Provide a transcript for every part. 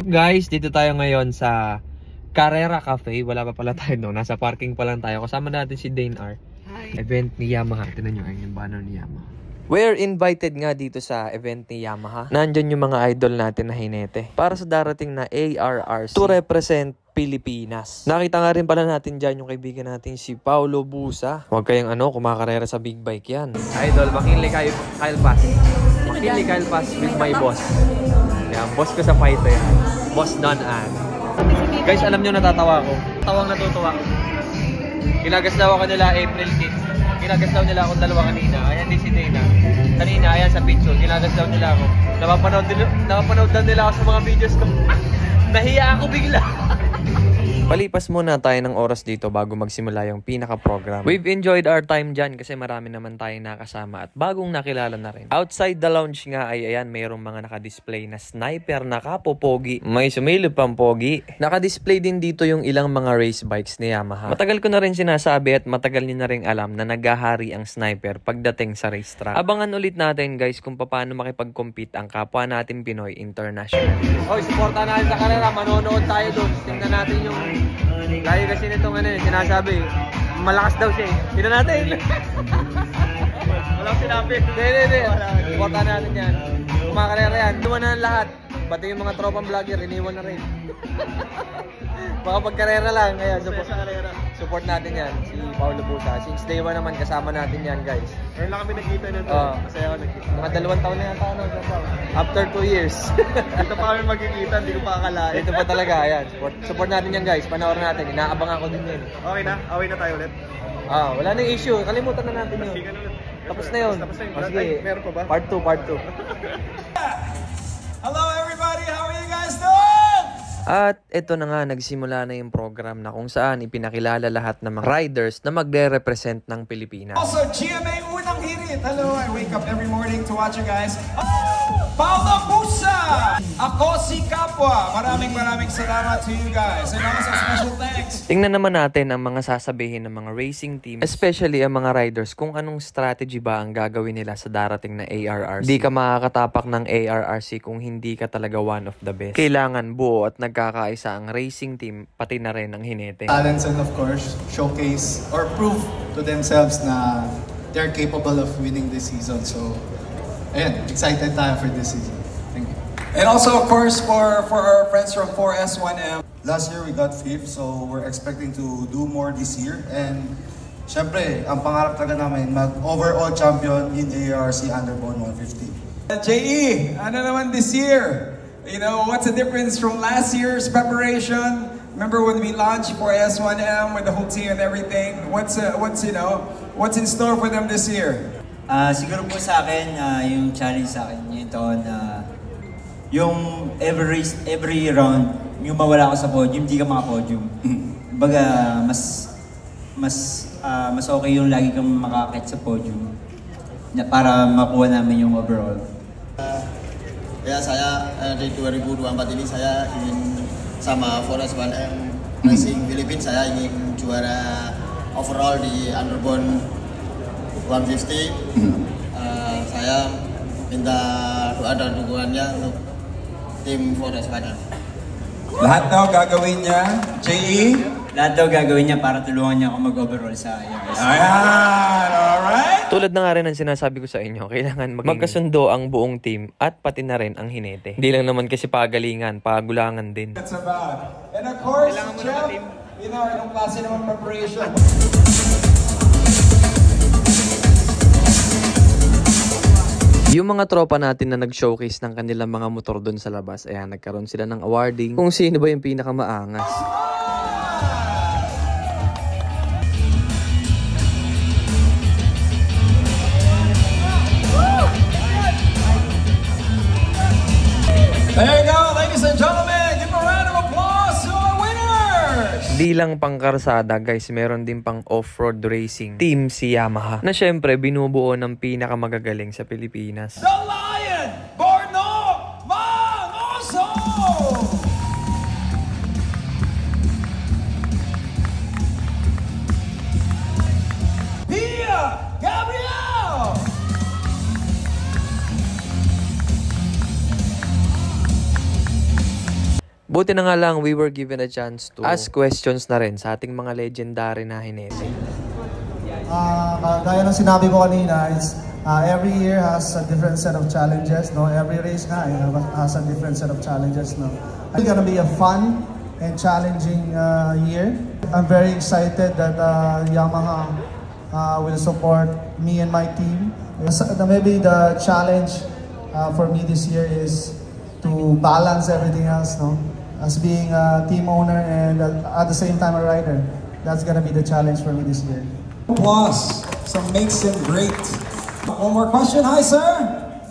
Guys, dito tayo ngayon sa Carrera Cafe. Wala pa pala tayo doon. Nasa parking pa lang tayo. Kasama natin si Dane R. Hi. Event ni Yamaha. Tignan nyo yung banner ni Yamaha. We're invited nga dito sa event ni Yamaha. Nandyan yung mga idol natin na hinete. Para sa darating na ARRC to represent Pilipinas. Nakita nga rin pala natin dyan yung kaibigan natin si Paulo Busa. Huwag kayong kumakarera sa big bike yan. Idol, McKinley Kyle Pass. McKinley Kyle Pass with my boss. Yan, boss ko sa fight yan. Boss Don Ann. Guys, alam nyo natatawa ko. Tawang natutuwa ko. Kinagas daw ako nila April Kids. Kinagas daw nila akong dalawa kanina. Ayan din si Dana. Kanina, ayan sa picture. Kinagas daw nila ako. Napapanood daw nila ako sa mga videos ko. Nahiya ako bigla. Palipas muna tayo ng oras dito bago magsimula yung pinaka-program. We've enjoyed our time dyan kasi marami naman tayong nakasama at bagong nakilala na rin. Outside the lounge nga ay ayan, mayroong mga nakadisplay na sniper na kapopogi. May sumilip pang pogi. Nakadisplay din dito yung ilang mga race bikes ni Yamaha. Matagal ko na rin sinasabi at matagal niyo na rin alam na naghahari ang sniper pagdating sa racetrack. Abangan ulit natin guys kung paano makipag-compete ang kapwa natin Pinoy International. Hoy, supportan natin sa karera. Manonood tayo doon. Tingnan natin yung lagi kasi nitong sinasabi, malakas daw siya eh. Tignan natin. Walang sinabi. Hindi. Supportan natin yan. Kumakarera yan. Tuman na lahat. Pati yung mga tropang vlogger, iniwan na rin. Baka pagkarera lang. Kaya support natin yan. Si Paulo Busa. Since day 1 naman, kasama natin yan guys. Ngayon lang kami nagkita nito. Masaya ako nagkita. Mga 2 taon na yata. After 2 years. Dito pa kami magkikita. Hindi ko pa akalain. Dito pa talaga. Ayan. Support natin yan guys. Panoorin natin. Inaabangan ko din yun. Okay na? Away na tayo ulit? Wala nang issue. Kalimutan na natin yun. Tapos na yun. Sige. Meron pa ba? Part 2. Hello everybody, how are you guys doing? At ito na nga, nagsimula na yung program na kung saan ipinakilala lahat ng mga riders na magre-represent ng Pilipinas. Also, GMA Unang Hirit. Hello, I wake up every morning to watch you guys. Paulo Busa! Ako si Kapwa. Maraming salamat to you guys. And also special thanks. Tingnan naman natin ang mga sasabihin ng mga racing team, especially ang mga riders, kung anong strategy ba ang gagawin nila sa darating na ARRC. Hindi ka makakatapak ng ARRC kung hindi ka talaga one of the best. Kailangan buo at nagkakaisa ang racing team, pati na rin ang hinete. Talents and of course, showcase or prove to themselves na they're capable of winning this season. So, ayan, excited tayo for this season. Thank you. And also, of course, for our friends from 4S1M. Last year we got 5th, so we're expecting to do more this year. And syempre, ang pangarap talaga namin, mag-overall champion in ARC Underbone 150. JE, ano naman this year? You know, what's the difference from last year's preparation? Remember when we launched 4S1M with the whole team and everything? What's in store for them this year? Siguro po sa akin, yung challenge sa akin yung taon na yung every round, yung mawala ako sa podium, hindi ka maka-podium. Baga, mas okay yung lagi kang makakit sa podium para makuha namin yung overall. Ya, saya di 2024 ini saya ingin sama 4S1M Racing Philippines, saya ingin juara overall di Underbone 150. Saya minta doa dan dukungannya untuk tim 4S1M. Lahat daw gagawin niya, JE? Lahat daw gagawin niya para tulungan niya ako mag-overall sa ARS. Ayan, alright? Tulad na nga rin ang sinasabi ko sa inyo, kailangan magkasundo ang buong team at pati na rin ang hinete. Hindi lang naman kasi pagalingan, pagulangan din. That's about. And of course, Jeff, anong klase naman preparation? Yung mga tropa natin na nag-showcase ng kanilang mga motor doon sa labas, ayan, nagkaroon sila ng awarding kung sino ba yung pinakamaangas. There you go, ladies and gentlemen. Give a round of applause to our winners! Di lang pang karsada guys, meron din pang off-road racing team si Yamaha na syempre binubuo ng pinakamagagaling sa Pilipinas. The Lion, Borno Mangoso! Pia Gabriel! Buti na nga lang, we were given a chance to ask questions na rin sa ating mga legendary na hinete. Gaya ng sinabi ko kanina, every year has a different set of challenges, no? Every race nga has a different set of challenges, no? It's gonna be a fun and challenging year. I'm very excited that Yamaha will support me and my team. Maybe the challenge for me this year is to balance everything else, no? As being a team owner and at the same time a rider. That's gonna be the challenge for me this year. Applause. So makes him great. One more question. Hi, sir.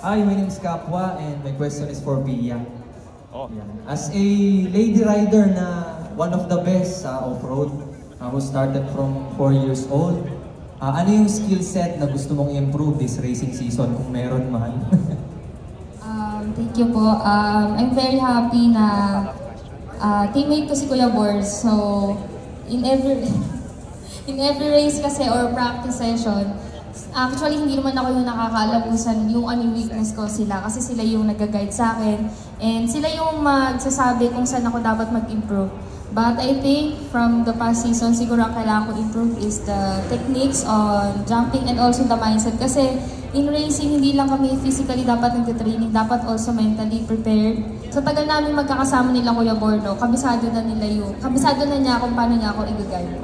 Hi, my name is Kapwa and my question is for Pia. As a lady rider na one of the best sa off-road, who started from 4 years old, ano yung skill set na gusto mong improve this racing season kung meron man? Thank you po. I'm very happy na teammate ko si Kuya Bors. So, in every race kasi or practice session, actually hindi naman ako yung nakakaalam kung saan yung weakness ko sila kasi sila yung nag-guide sa akin and sila yung magsasabi kung saan ako dapat mag-improve. But I think from the past season, siguro ang kailangan ko improve is the techniques on jumping and also the mindset kasi in racing, hindi lang kami physically dapat nagtitraining, dapat also mentally prepared. Sa tagal namin magkakasama nila Kuya Borno, kabisado na niya kung paano niya ako i-guide.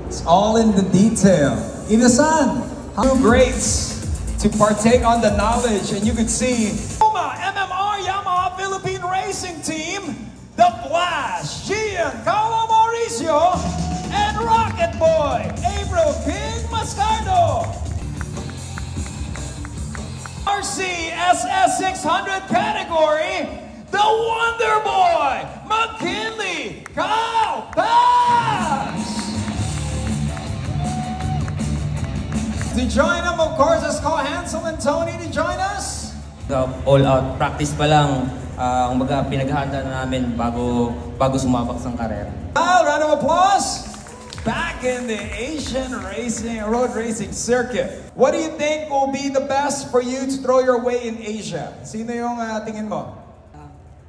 It's all in the detail. Ina-san, how greats to partake on the knowledge, and you could see MMR Yamaha Philippine Racing Team, The Flash, Giancarlo Mauricio, and Rocket Boy, April King Mascardo. RC SS 600 category, the Wonder Boy, McKinley Calpas. To join them, of course, let's call Hansel and Tony to join us. All-out practice pa lang, kumbaga pinaghahanda na namin bago sumabak sa karera. Round of applause. Back in the Asian road racing circuit. What do you think will be the best for you to throw your way in Asia? Sino yung tingin mo?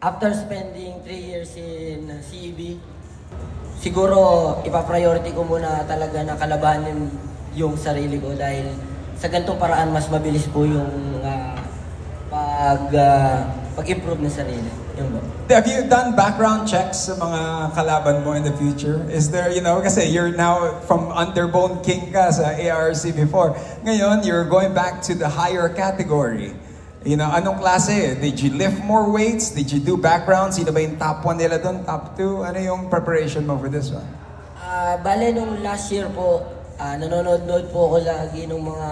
After spending 3 years in CEB, siguro ipa-priority ko muna talaga na kalabanin yung sarili ko dahil sa ganitong paraan mas mabilis po yung pag-improve ng sarili. Have you done background checks sa mga kalaban mo in the future? Is there, kasi you're now from underbone king ka sa ARC before. Ngayon, you're going back to the higher category. Anong klase? Did you lift more weights? Did you do background? Sino ba yung top 1 nila doon? Top 2? Ano yung preparation mo for this one? Bale, nung last year po, nanonood po ako lagi ng mga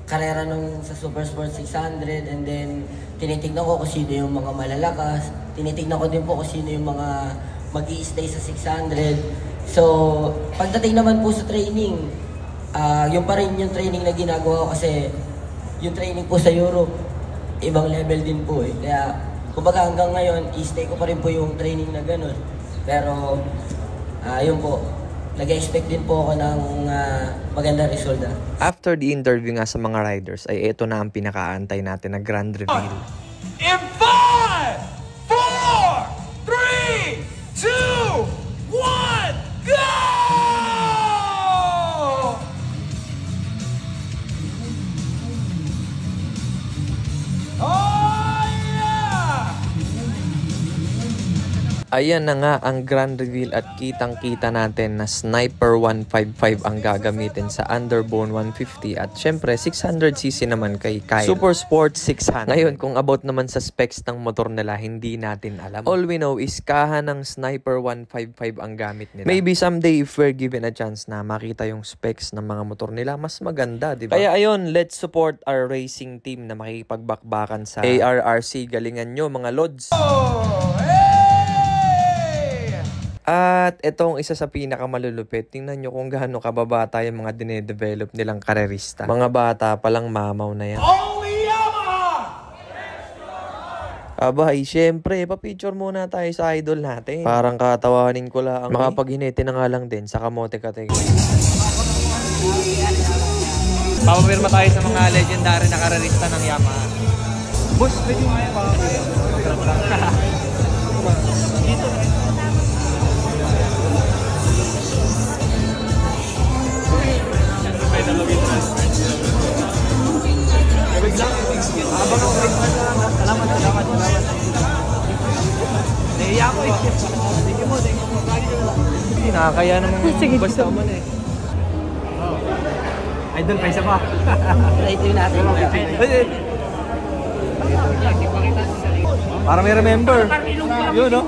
karera sa Super Sport 600 and then tinitignan ko kung sino yung mga malalakas. Tinitignan ko din po kung sino yung mga mag-i-stay sa 600. So, pagdating naman po sa training, yung pa rin yung training na ginagawa ko kasi yung training po sa Europe, ibang level din po eh. Kaya, kumbaga hanggang ngayon, i-stay ko pa rin po yung training na ganun. Pero, yun po. Nag-expect din po ako ng magandang resulta. After the interview nga sa mga riders, ay ito na ang pinakaantay natin na grand reveal. In 5, 4, 3, 2, 1, go! Ayan na nga ang grand reveal at kitang-kita natin na Sniper 155 ang gagamitin sa Underbone 150 at syempre 600cc naman kay Kyle. Super Sport 600. Ngayon kung about naman sa specs ng motor nila hindi natin alam. All we know is kaha ng Sniper 155 ang gamit nila. Maybe someday if we're given a chance na makita yung specs ng mga motor nila mas maganda, di ba? Kaya ayun, let's support our racing team na makikipagbakbakan sa ARRC. Galingan nyo mga lods. At itong isa sa pinakamalulupit, tingnan nyo kung gaano kababata yung mga dinedevelop nilang karerista. Mga bata palang mamaw na yan. Only Yamaha! Abay, syempre, papicture muna tayo sa idol natin. Parang katawanin ko lang. Makapag-hinete na nga lang din sa kamote kategory. Papapirma tayo sa mga legendary na karerista ng Yamaha. Boss, pwede mo pa. Nakakaya naman basta man eh. Idol, pa isa pa. Ito natin. Para may remember. Yun, no?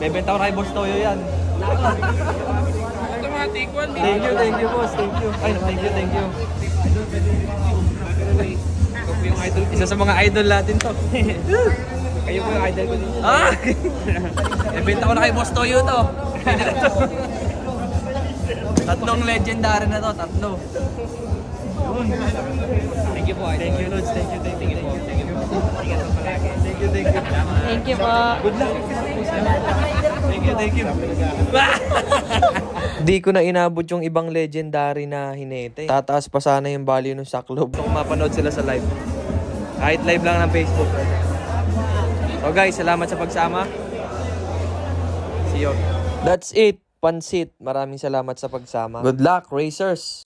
Bebenta ko na kay Boss Toyo yan. Thank you, boss. Thank you. Ay, thank you. Ikaw po yung idol. Isa sa mga idol natin to. Kayo po yung idol ko dito. Ah! Bebenta ko na kay Boss Toyo to. Tatlong legendary na to, tatlo. Thank you po, idol. Thank you, Lods. Thank you. Thank you po. Good luck. Thank you. Di ko na inabot yung ibang legendary na hinete. Tataas pa sana yung value ng saklob. Kung mapanood sila sa live. Kahit live lang ng Facebook. So guys, salamat sa pagsama. See you. That's it. Pansit. Maraming salamat sa pagsama. Good luck, racers!